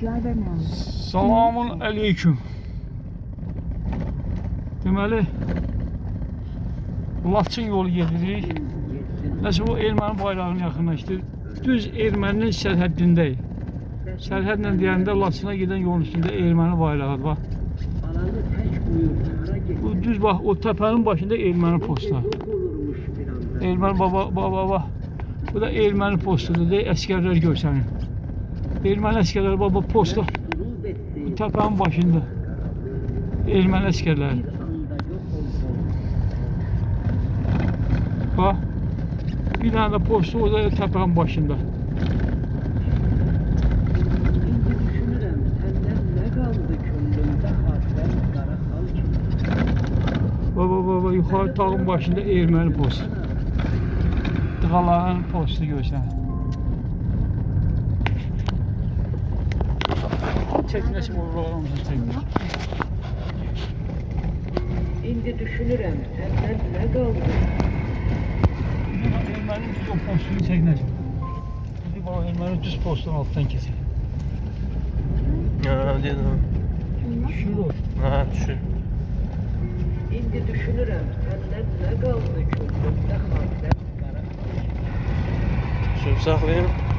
driver now. Selamun aleyküm. Deməli, Laçın yolu gedirik. Nəsə o erməni bayrağının yaxınlaşdı. Düz erməninin sərhəddindəyik. Sərhədlə deyəndə Laçına gedən yolun üstündə erməni bayrağı var. Bu düz bax, o təpənin başında erməni posta. Erməni baba. Bu da erməni postudur, əskərlər görsənir. Erməni əskərləri baba posta. Bu təpənin başında. Erməni əskərləri. Bax. Bir tane de posta orada təpənin başında. Baba yukarı tağın başında erməni postu. Dığaların postu görsən. Çəkməsi oralarımızı çəkmək. İndi düşünürəm, səndən nə qaldı? Erməni düz o postunu çəkmək. İndi baba erməni düz postun altından keçir. Dedim. Düşür o. Ha, düşür. İndi düşünürəm, səndən nə qaldı könlümdə xatirəm qara. Sürüb saxlayayım.